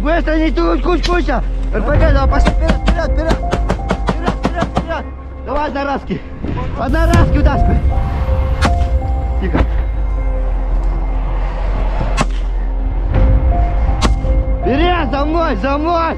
быстро, не куча. РПГ, давай, пошли вперед. Вперед. Давай одноразки. Одноразки вытаскивай. Тихо. Вперед, за мной.